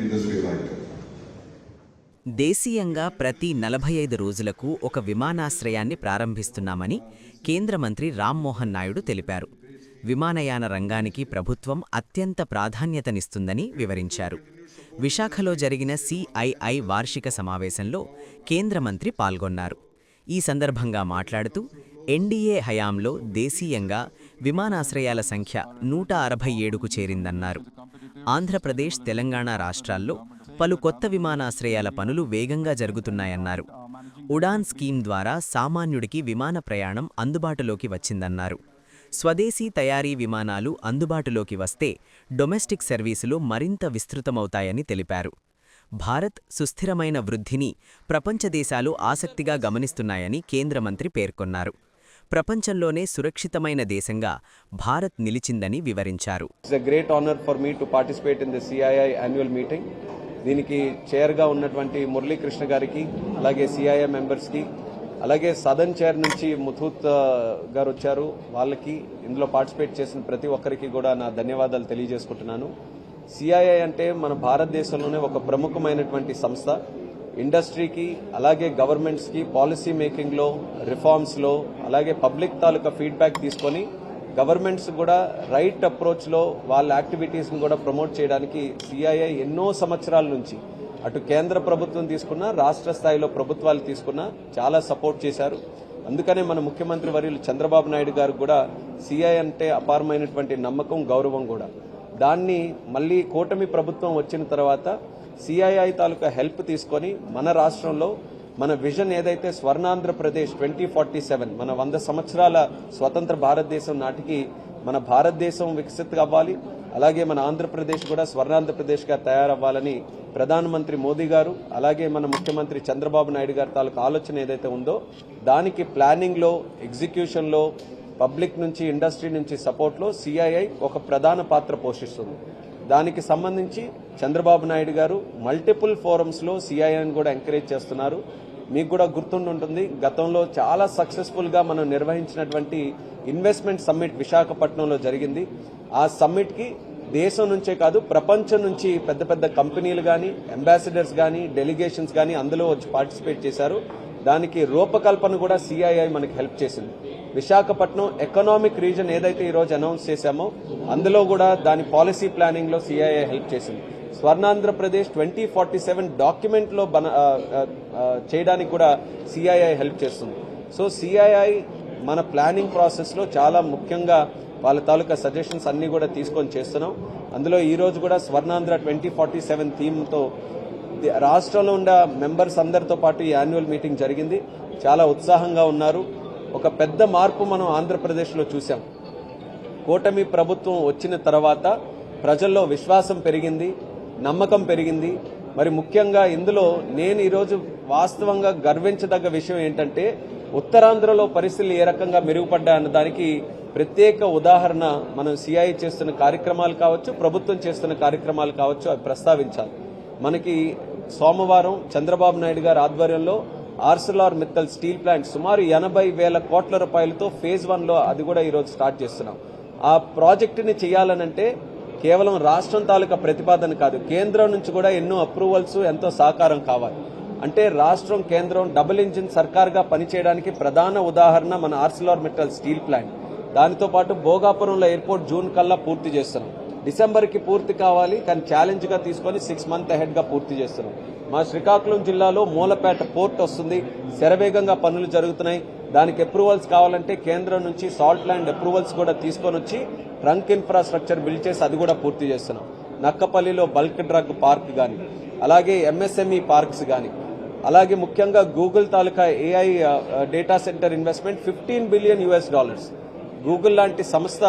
industry right. దేశీయంగా ప్రతి 45 రోజులకు ఒక విమానాశ్రయాన్ని ప్రారంభిస్తున్నామని కేంద్ర మంత్రి రామ్మోహన్ నాయుడు తెలిపారు. విమానయాన రంగానికి ప్రభుత్వం అత్యంత ప్రాధాన్యతనిస్తుందని వివరించారు. విశాఖలో జరిగిన CII వార్షిక సమావేశంలో కేంద్ర మంత్రి పాల్గొన్నారు. ఈ సందర్భంగా మాట్లాడుతూ ఎన్డీఏ హయాంలో దేశీయంగా విమానాశ్రయాల సంఖ్య 167కు చేరిందన్నారు. ఆంధ్రప్రదేశ్, తెలంగాణ రాష్ట్రాల్లో పలు కొత్త విమానాశ్రయాల పనులు వేగంగా జరుగుతున్నాయన్నారు. ఉడాన్ స్కీమ్ ద్వారా సామాన్యుడికి విమాన ప్రయాణం అందుబాటులోకి వచ్చిందన్నారు. స్వదేశీ తయారీ విమానాలు అందుబాటులోకి వస్తే డొమెస్టిక్ సర్వీసులు మరింత విస్తృతమవుతాయని తెలిపారు. భారత్ సుస్థిరమైన వృద్ధిని ప్రపంచ దేశాలు ఆసక్తిగా గమనిస్తున్నాయని కేంద్ర మంత్రి పేర్కొన్నారు. ప్రపంచంలోనే సురక్షితమైన దేశంగా భారత్ నిలిచిందని వివరించారు. It's a great honour for me to participate in the CII annual meeting. దీనికి చైర్గా ఉన్నటువంటి మురళీకృష్ణ గారికి, అలాగే CII మెంబర్స్కి, అలాగే సదర్న్ చైర్ నుంచి ముథూత్ గారు వచ్చారు, వాళ్ళకి, ఇందులో పార్టిసిపేట్ చేసిన ప్రతి ఒక్కరికి కూడా నా ధన్యవాదాలు తెలియజేసుకుంటున్నాను. CII అంటే మన భారతదేశంలోనే ఒక ప్రముఖమైనటువంటి సంస్థ. ఇండస్ట్రీకి, అలాగే గవర్నమెంట్స్కి పాలసీ మేకింగ్లో, రిఫార్మ్స్లో, అలాగే పబ్లిక్ తాలూకా ఫీడ్బ్యాక్ తీసుకొని గవర్నమెంట్స్ కూడా రైట్ అప్రోచ్లో వాళ్ళ యాక్టివిటీస్ని కూడా ప్రమోట్ చేయడానికి CII ఎన్నో సంవత్సరాల నుంచి అటు కేంద్ర ప్రభుత్వం తీసుకున్నా, రాష్ట్ర స్థాయిలో ప్రభుత్వాలు తీసుకున్నా చాలా సపోర్ట్ చేశారు. అందుకనే మన ముఖ్యమంత్రి వర్యులు చంద్రబాబు నాయుడు గారు కూడా CII అంటే అపారమైనటువంటి నమ్మకం, గౌరవం కూడా. దాన్ని మళ్ళీ కూటమి ప్రభుత్వం వచ్చిన తర్వాత CII తాలూకా హెల్ప్ తీసుకొని మన రాష్ట్రంలో మన విజన్ ఏదైతే స్వర్ణాంధ్రప్రదేశ్ 2047, మన 100 సంవత్సరాల స్వతంత్ర భారతదేశం నాటికి మన భారతదేశం వికసిత్ అవ్వాలి, అలాగే మన ఆంధ్రప్రదేశ్ కూడా స్వర్ణాంధ్రప్రదేశ్గా తయారవ్వాలని ప్రధానమంత్రి మోదీ గారు, అలాగే మన ముఖ్యమంత్రి చంద్రబాబు నాయుడు గారి తాలూకా ఆలోచన ఏదైతే ఉందో దానికి ప్లానింగ్లో, ఎగ్జిక్యూషన్లో, పబ్లిక్ నుంచి, ఇండస్ట్రీ నుంచి సపోర్ట్లో CII ఒక ప్రధాన పాత్ర పోషిస్తుంది. దానికి సంబంధించి చంద్రబాబు నాయుడు గారు మల్టిపుల్ ఫోరమ్స్లో CIIని కూడా ఎంకరేజ్ చేస్తున్నారు. మీకు కూడా గుర్తుండుంటుంది, గతంలో చాలా సక్సెస్ఫుల్గా మనం నిర్వహించినటువంటి ఇన్వెస్ట్మెంట్ సమ్మిట్ విశాఖపట్నంలో జరిగింది. ఆ సమ్మిట్కి దేశం నుంచే కాదు ప్రపంచం నుంచి పెద్ద పెద్ద కంపెనీలు కానీ, అంబాసిడర్స్ కానీ, డెలిగేషన్స్ కానీ అందులో వచ్చి పార్టిసిపేట్ చేశారు. దానికి రూపకల్పన కూడా CII మనకి హెల్ప్ చేసింది. విశాఖపట్నం ఎకనామిక్ రీజన్ ఏదైతే ఈరోజు అనౌన్స్ చేశామో అందులో కూడా దాని పాలసీ ప్లానింగ్లో CII హెల్ప్ చేసింది. స్వర్ణాంధ్రప్రదేశ్ 2047 డాక్యుమెంట్లో చేయడానికి కూడా CII హెల్ప్ చేస్తుంది. సో CII మన ప్లానింగ్ ప్రాసెస్లో చాలా ముఖ్యంగా వాళ్ళ తాలూకా సజెషన్స్ అన్ని కూడా తీసుకొని చేస్తున్నాం. అందులో ఈరోజు కూడా స్వర్ణాంధ్ర 2047 థీమ్తో రాష్ట్రంలో ఉన్న మెంబర్స్ అందరితో పాటు ఈ యాన్యువల్ మీటింగ్ జరిగింది. చాలా ఉత్సాహంగా ఉన్నారు. ఒక పెద్ద మార్పు మనం ఆంధ్రప్రదేశ్లో చూసాం. కూటమి ప్రభుత్వం వచ్చిన తర్వాత ప్రజల్లో విశ్వాసం పెరిగింది, నమ్మకం పెరిగింది. మరి ముఖ్యంగా ఇందులో నేను ఈరోజు వాస్తవంగా గర్వించదగ్గ విషయం ఏంటంటే ఉత్తరాంధ్రలో పరిస్థితులు ఏ రకంగా మెరుగుపడ్డాయన్న దానికి ప్రత్యేక ఉదాహరణ మనం CII చేస్తున్న కార్యక్రమాలు కావచ్చు, ప్రభుత్వం చేస్తున్న కార్యక్రమాలు కావచ్చు, అవి ప్రస్తావించాలి. మనకి సోమవారం చంద్రబాబు నాయుడు గారి ఆధ్వర్యంలో ఆర్సిలార్ మిత్తల్ స్టీల్ ప్లాంట్ సుమారు 80,000 కోట్ల రూపాయలతో ఫేజ్ 1లో అది కూడా ఈరోజు స్టార్ట్ చేస్తున్నాం. ఆ ప్రాజెక్టుని చేయాలనంటే కేవలం రాష్ట్రం తాలూకా ప్రతిపాదన కాదు, కేంద్రం నుంచి కూడా ఎన్నో అప్రూవల్స్, ఎంతో సహకారం కావాలి. అంటే రాష్ట్రం, కేంద్రం డబుల్ ఇంజిన్ సర్కార్గా పనిచేయడానికి ప్రధాన ఉదాహరణ మన ఆర్సిలార్ మిత్తల్ స్టీల్ ప్లాంట్. దానితో పాటు భోగాపురంలో ఎయిర్పోర్ట్ జూన్ కల్లా పూర్తి చేస్తున్నాం. డిసెంబర్కి పూర్తి కావాలి, కానీ ఛాలెంజ్గా తీసుకొని 6 months అహెడ్గా పూర్తి చేస్తున్నాం. మా శ్రీకాకుళం జిల్లాలో మూలపేట పోర్ట్ వస్తుంది, శరవేగంగా పనులు జరుగుతున్నాయి. దానికి అప్రూవల్స్ కావాలంటే కేంద్రం నుంచి సాల్ట్ ల్యాండ్ అప్రూవల్స్ కూడా తీసుకొని వచ్చి ట్రంక్ ఇన్ఫ్రాస్ట్రక్చర్ బిల్డ్ చేసి అది కూడా పూర్తి చేస్తున్నాం. నక్కపల్లిలో బల్క్ డ్రగ్ పార్క్ కానీ, అలాగే MSME పార్క్స్ కానీ, అలాగే ముఖ్యంగా గూగుల్ తాలూకా AI data centre investment $15 billion. Google లాంటి సంస్థ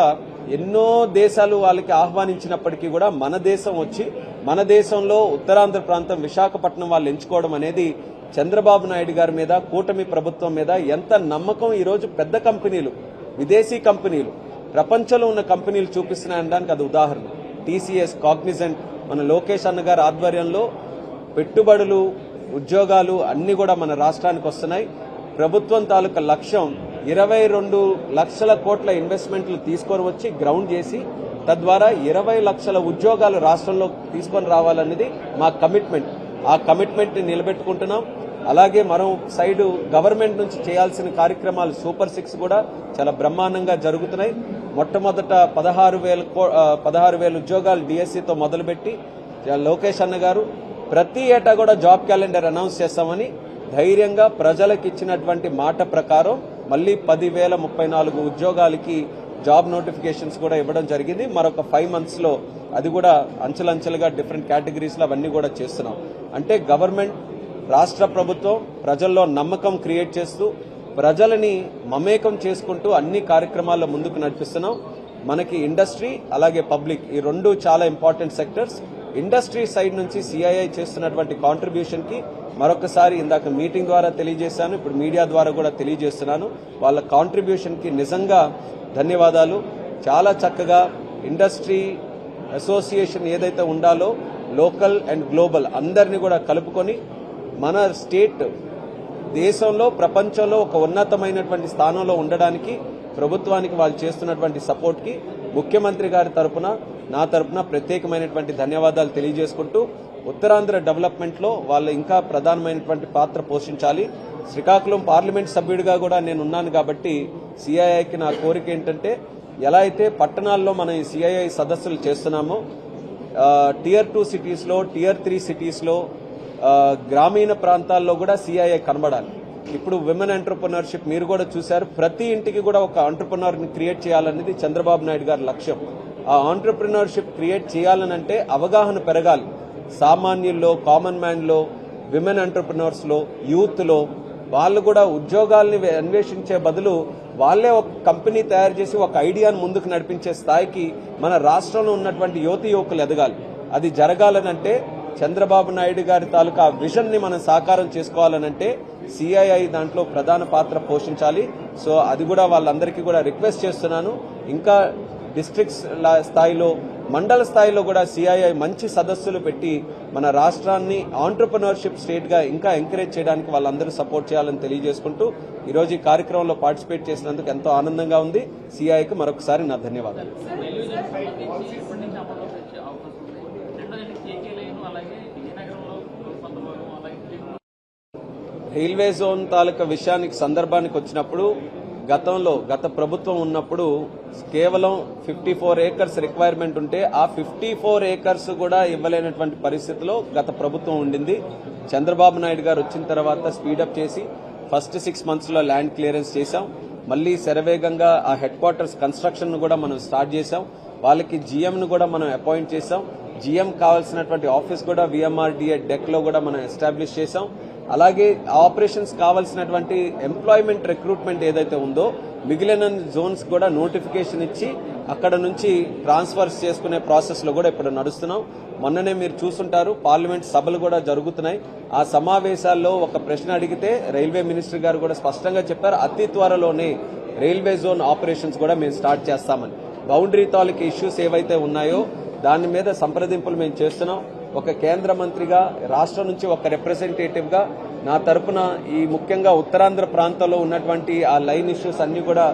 ఎన్నో దేశాలు వాళ్ళకి ఆహ్వానించినప్పటికీ కూడా మన దేశం వచ్చి మన దేశంలో ఉత్తరాంధ్ర ప్రాంతం విశాఖపట్నం వాళ్ళు ఎంచుకోవడం అనేది చంద్రబాబు నాయుడు గారి మీద, కూటమి ప్రభుత్వం మీద ఎంత నమ్మకం ఈరోజు పెద్ద కంపెనీలు, విదేశీ కంపెనీలు, ప్రపంచంలో ఉన్న కంపెనీలు చూపిస్తున్నాయనడానికి అది ఉదాహరణ. TCS, కాగ్నిజెంట్, మన లోకేష్ అన్న గారి ఆధ్వర్యంలో పెట్టుబడులు, ఉద్యోగాలు అన్ని కూడా మన రాష్ట్రానికి వస్తున్నాయి. ప్రభుత్వం తాలూకా లక్ష్యం 22 లక్షల కోట్ల ఇన్వెస్ట్మెంట్లు తీసుకొని వచ్చి గ్రౌండ్ చేసి తద్వారా 20 లక్షల ఉద్యోగాలు రాష్ట్రంలో తీసుకొని రావాలనేది మా కమిట్మెంట్. ఆ కమిట్మెంట్ ని నిలబెట్టుకుంటున్నాం. అలాగే మరో సైడు గవర్నమెంట్ నుంచి చేయాల్సిన కార్యక్రమాలు సూపర్ 6 కూడా చాలా బ్రహ్మాండంగా జరుగుతున్నాయి. మొట్టమొదట 16,000 ఉద్యోగాలు డిఎస్సితో మొదలుపెట్టి లోకేష్ అన్న గారు ప్రతి ఏటా కూడా జాబ్ క్యాలెండర్ అనౌన్స్ చేస్తామని ధైర్యంగా ప్రజలకు ఇచ్చినటువంటి మాట ప్రకారం మళ్ళీ 10,034 ఉద్యోగాలకి జాబ్ నోటిఫికేషన్స్ కూడా ఇవ్వడం జరిగింది. మరొక 5 months లో అది కూడా అంచెలంచెలుగా డిఫరెంట్ కేటగిరీస్లో అవన్నీ కూడా చేస్తున్నాం. అంటే గవర్నమెంట్, రాష్ట్ర ప్రభుత్వం ప్రజల్లో నమ్మకం క్రియేట్ చేస్తూ ప్రజలని మమేకం చేసుకుంటూ అన్ని కార్యక్రమాల్లో ముందుకు నడిపిస్తున్నాం. మనకి ఇండస్ట్రీ అలాగే పబ్లిక్ ఈ రెండు చాలా ఇంపార్టెంట్ సెక్టర్స్. ఇండస్ట్రీ సైడ్ నుంచి సిఐఐ చేస్తున్నటువంటి కాంట్రిబ్యూషన్ కి మరొకసారి ఇందాక మీటింగ్ ద్వారా తెలియజేశాను, ఇప్పుడు మీడియా ద్వారా కూడా తెలియజేస్తున్నాను. వాళ్ళ కాంట్రిబ్యూషన్ కి నిజంగా ధన్యవాదాలు. చాలా చక్కగా ఇండస్ట్రీ అసోసియేషన్ ఏదైతే ఉండాలో లోకల్ అండ్ గ్లోబల్ అందరినీ కూడా కలుపుకొని మన స్టేట్ దేశంలో ప్రపంచంలో ఒక ఉన్నతమైనటువంటి స్థానంలో ఉండడానికి ప్రభుత్వానికి వాళ్ళు చేస్తున్నటువంటి సపోర్ట్ కి ముఖ్యమంత్రి గారి తరపున నా తరపున ప్రత్యేకమైనటువంటి ధన్యవాదాలు తెలియజేసుకుంటూ ఉత్తరాంధ్ర డెవలప్మెంట్ లో వాళ్ళు ఇంకా ప్రధానమైనటువంటి పాత్ర పోషించాలి. శ్రీకాకుళం పార్లమెంట్ సభ్యుడిగా కూడా నేను ఉన్నాను కాబట్టి సిఐఐకి నా కోరిక ఏంటంటే ఎలా అయితే పట్టణాల్లో మనం ఈ సిఐఐ సదస్సులు చేస్తున్నామో Tier 2 సిటీస్లో Tier 3 సిటీస్లో గ్రామీణ ప్రాంతాల్లో కూడా సిఐఐ కనబడాలి. ఇప్పుడు విమెన్ ఎంటర్ప్రెన్యూర్షిప్ మీరు కూడా చూశారు. ప్రతి ఇంటికి కూడా ఒక ఎంటర్ప్రెన్యూర్ ని క్రియేట్ చేయాలనేది చంద్రబాబు నాయుడు గారి లక్ష్యం. ఆ ఎంటర్ప్రెన్యూర్షిప్ క్రియేట్ చేయాలనంటే అవగాహన పెరగాలి. సామాన్యుల్లో, కామన్ మ్యాన్ లో, విమెన్ ఎంటర్ప్రెన్యూర్స్ లో, యూత్ లో వాళ్ళు కూడా ఉద్యోగాల్ని అన్వేషించే బదులు వాళ్లే ఒక కంపెనీ తయారు చేసి ఒక ఐడియాను ముందుకు నడిపించే స్థాయికి మన రాష్ట్రంలో ఉన్నటువంటి యువకులు ఎదగాలి. అది జరగాలనంటే చంద్రబాబు నాయుడు గారి తాలూకా విజన్ ని మనం సాకారం చేసుకోవాలనంటే సిఐఐ దాంట్లో ప్రధాన పాత్ర పోషించాలి. సో అది కూడా వాళ్ళందరికీ కూడా రిక్వెస్ట్ చేస్తున్నాను. ఇంకా డిస్ట్రిక్ట్ స్థాయిలో, మండల స్థాయిలో కూడా సిఐఐ మంచి సదస్సులు పెట్టి మన రాష్ట్రాన్ని ఆంటర్ప్రెన్యూర్షిప్ స్టేట్ గా ఇంకా ఎంకరేజ్ చేయడానికి వాళ్ళందరూ సపోర్ట్ చేయాలని తెలియజేసుకుంటూ ఈరోజు ఈ కార్యక్రమంలో పార్టిసిపేట్ చేసినందుకు ఎంతో ఆనందంగా ఉంది. సిఐఐకి మరొకసారి నా ధన్యవాదాలు. రైల్వే జోన్ తాలూకా విషయానికి సందర్భానికి వచ్చినప్పుడు గత ప్రభుత్వం ఉన్నప్పుడు కేవలం 54 acres రిక్వైర్మెంట్ ఉంటే ఆ 54 acres కూడా ఇవ్వలేనటువంటి పరిస్థితిలో గత ప్రభుత్వం ఉండింది. చంద్రబాబు నాయుడు గారు వచ్చిన తర్వాత స్పీడప్ చేసి ఫస్ట్ 6 months లో ల్యాండ్ క్లియరెన్స్ చేశాం. మళ్లీ శరవేగంగా ఆ హెడ్ క్వార్టర్స్ కన్స్ట్రక్షన్ ను కూడా మనం స్టార్ట్ చేశాం. వాళ్ళకి జీఎం ను కూడా మనం అపాయింట్ చేశాం. జీఎం కావాల్సినటువంటి ఆఫీస్ కూడా విఎంఆర్డీఏ డెక్ లో కూడా మనం ఎస్టాబ్లిష్ చేశాం. అలాగే ఆపరేషన్స్ కావాల్సినటువంటి ఎంప్లాయ్మెంట్ రిక్రూట్మెంట్ ఏదైతే ఉందో మిగిలిన జోన్స్ కూడా నోటిఫికేషన్ ఇచ్చి అక్కడ నుంచి ట్రాన్స్ఫర్స్ చేసుకునే ప్రాసెస్ లో కూడా ఇప్పుడు నడుస్తున్నాం. మొన్ననే మీరు చూస్తుంటారు, పార్లమెంట్ సభలు కూడా జరుగుతున్నాయి. ఆ సమావేశాల్లో ఒక ప్రశ్న అడిగితే రైల్వే మినిస్టర్ గారు కూడా స్పష్టంగా చెప్పారు, అతి త్వరలోనే రైల్వే జోన్ ఆపరేషన్స్ కూడా మేము స్టార్ట్ చేస్తామని. బౌండరీ తాలూకు ఇష్యూస్ ఏవైతే ఉన్నాయో దాని మీద సంప్రదింపులు మేము చేస్తున్నాం. ఒక కేంద్ర మంత్రిగా, రాష్ట్రం నుంచి ఒక రిప్రజెంటేటివ్ గా నా తరపున ఈ ముఖ్యంగా ఉత్తరాంధ్ర ప్రాంతంలో ఉన్నటువంటి ఆ లైన్ ఇష్యూస్ అన్ని కూడా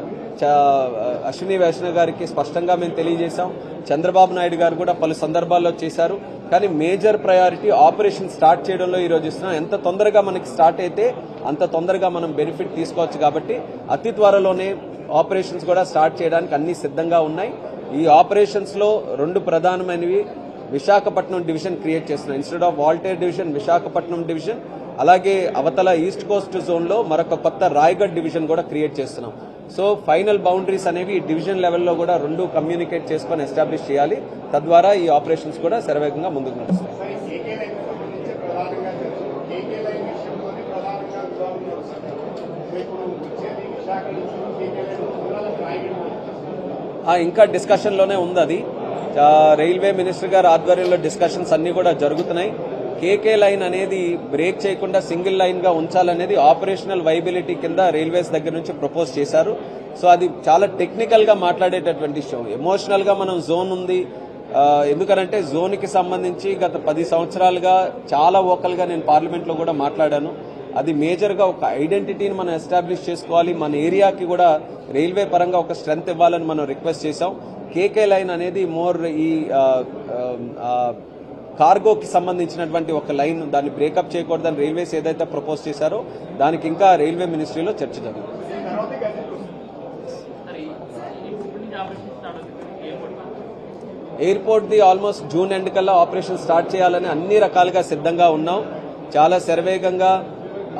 అశ్విని వైష్ణవ్ గారికి స్పష్టంగా మేము తెలియజేశాం. చంద్రబాబు నాయుడు గారు కూడా పలు సందర్భాల్లో చేశారు. కానీ మేజర్ ప్రయారిటీ ఆపరేషన్ స్టార్ట్ చేయడంలో ఈ రోజు ఇస్తున్నాం. ఎంత తొందరగా మనకి స్టార్ట్ అయితే అంత తొందరగా మనం బెనిఫిట్ తీసుకోవచ్చు. కాబట్టి అతి త్వరలోనే ఆపరేషన్స్ కూడా స్టార్ట్ చేయడానికి అన్ని సిద్ధంగా ఉన్నాయి. ఈ ఆపరేషన్స్ లో 2 ప్రధానమైనవి విశాఖపట్నం డివిజన్ క్రియేట్ చేస్తున్నాం. Instead of Waltair division Visakhapatnam division, అలాగే అవతల ఈస్ట్ కోస్ట్ జోన్ లో మరొక కొత్త రాయగఢ్ డివిజన్ కూడా క్రియేట్ చేస్తున్నాం. సో ఫైనల్ బౌండరీస్ అనేవి డివిజన్ లెవెల్లో కూడా 2 కమ్యూనికేట్ చేసుకుని ఎస్టాబ్లిష్ చేయాలి. తద్వారా ఈ ఆపరేషన్స్ కూడా శరవేగంగా ముందుకు నడుస్తాయి. ఇంకా డిస్కషన్ లోనే ఉంది. అది రైల్వే మినిస్టర్ గారి ఆధ్వర్యంలో డిస్కషన్స్ అన్ని కూడా జరుగుతున్నాయి. కేకే లైన్ అనేది బ్రేక్ చేయకుండా సింగిల్ లైన్ గా ఉంచాలనేది ఆపరేషనల్ వైబిలిటీ కింద రైల్వేస్ దగ్గర నుంచి ప్రపోజ్ చేశారు. సో అది చాలా టెక్నికల్ గా మాట్లాడేటటువంటి విషయం. ఎమోషనల్ గా మనం జోన్ ఉంది, ఎందుకనంటే జోన్ కి సంబంధించి గత 10 సంవత్సరాలుగా చాలా వోకల్ గా నేను పార్లమెంట్ లో కూడా మాట్లాడాను. అది మేజర్ గా ఒక ఐడెంటిటీని మనం ఎస్టాబ్లిష్ చేసుకోవాలి. మన ఏరియాకి కూడా రైల్వే పరంగా ఒక స్ట్రెంగ్త్ ఇవ్వాలని మనం రిక్వెస్ట్ చేశాం. కేకే లైన్ అనేది మోర్ ఈ కార్గోకి సంబంధించినటువంటి ఒక లైన్, దాన్ని బ్రేకప్ చేయకూడదని రైల్వేస్ ఏదైతే ప్రపోజ్ చేశారో దానికి ఇంకా రైల్వే మినిస్ట్రీలో చర్చ జరుగుతుంది. Airport the almost June end కల్లా ఆపరేషన్ స్టార్ట్ చేయాలని అన్ని రకాలుగా సిద్ధంగా ఉన్నాం. చాలా శరవేగంగా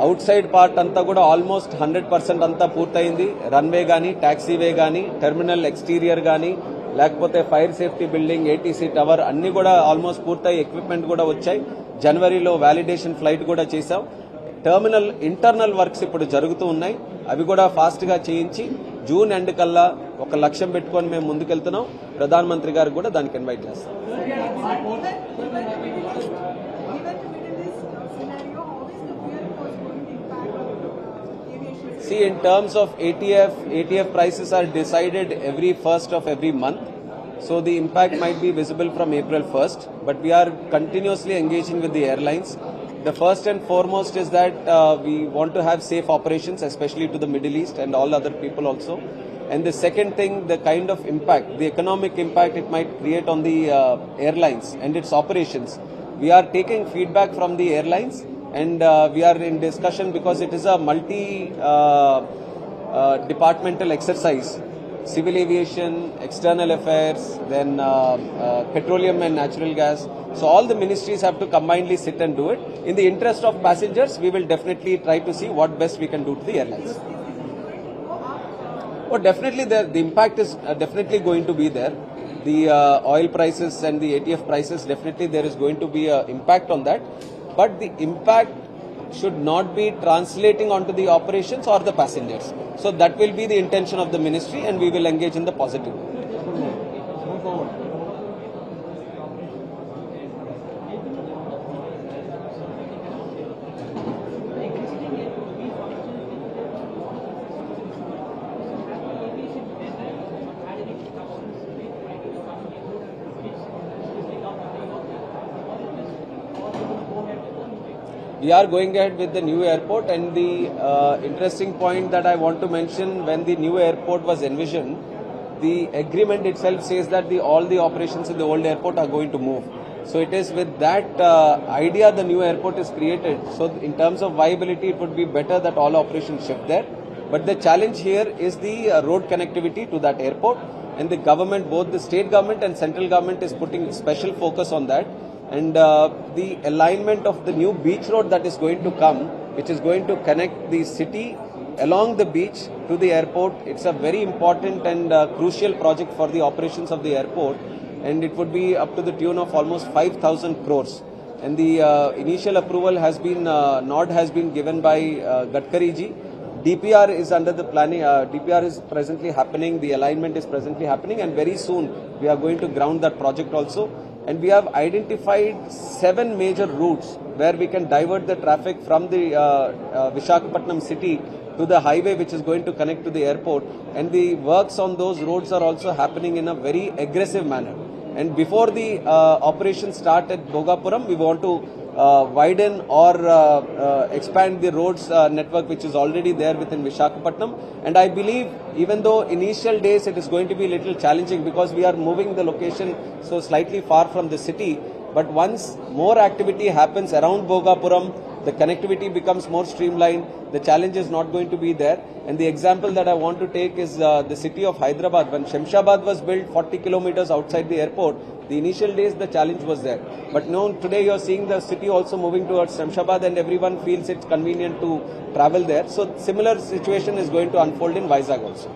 అవుట్ సైడ్ పార్ట్ అంతా కూడా ఆల్మోస్ట్ 100% అంతా పూర్తయింది. రన్వే కానీ, టాక్సీవే కానీ, టెర్మినల్ ఎక్స్టీరియర్ కానీ, లేకపోతే fire safety building, ATC tower అన్ని కూడా ఆల్మోస్ట్ పూర్తయి, ఎక్విప్మెంట్ కూడా వచ్చాయి. జనవరిలో వ్యాలిడేషన్ ఫ్లైట్ కూడా చేశాం. టెర్మినల్ ఇంటర్నల్ వర్క్స్ ఇప్పుడు జరుగుతూ ఉన్నాయి. అవి కూడా ఫాస్ట్ గా చేయించి జూన్ ఎండ్ కల్లా ఒక లక్ష్యం పెట్టుకొని మేము ముందుకెళ్తున్నాం. ప్రధానమంత్రి గారు కూడా దానికి ఇన్వైట్ చేస్తాం. See, in terms of ATF prices are decided every first of every month. So the impact might be visible from April 1st, but we are continuously engaging with the airlines. The first and foremost is that we want to have safe operations, especially to the Middle East and all other people also. And the second thing, the kind of impact, the economic impact it might create on the airlines and its operations. We are taking feedback from the airlines, and we are in discussion because it is a multi-departmental exercise. Civil aviation, external affairs, then petroleum and natural gas. So all the ministries have to combinedly sit and do it. In the interest of passengers, we will definitely try to see what best we can do to the airlines. Oh, definitely the impact is definitely going to be there. The oil prices and the ATF prices, definitely there is going to be an impact on that. But the impact should not be translating onto the operations or the passengers. So that will be the intention of the ministry, and we will engage in the positive. We are going ahead with the new airport, and the interesting point that I want to mention, when the new airport was envisioned, the agreement itself says that all the operations in the old airport are going to move. So it is with that idea the new airport is created. So in terms of viability, it would be better that all operations shift there. But the challenge here is the road connectivity to that airport, and the government, both the state government and central government, is putting special focus on that. And the alignment of the new beach road that is going to come, which is going to connect the city along the beach to the airport. It's a very important and crucial project for the operations of the airport, and it would be up to the tune of almost 5,000 crores. And the initial approval has been, nod has been given by Gadkari ji. DPR is under the planning, DPR is presently happening, the alignment is presently happening, and very soon we are going to ground that project also. And we have identified 7 major routes where we can divert the traffic from the Visakhapatnam city to the highway which is going to connect to the airport. And the works on those roads are also happening in a very aggressive manner. And before the operation start at Bhogapuram, we want to widen or expand the roads network which is already there within Visakhapatnam. And I believe, even though initial days it is going to be a little challenging because we are moving the location so slightly far from the city, but once more activity happens around Bhogapuram, the connectivity becomes more streamlined, the challenge is not going to be there. And the example that I want to take is the city of Hyderabad. When Shamshabad was built 40 kilometers outside the airport, the initial days the challenge was there. But now today you are seeing the city also moving towards Shamshabad, and everyone feels it's convenient to travel there. So similar situation is going to unfold in Vizag also.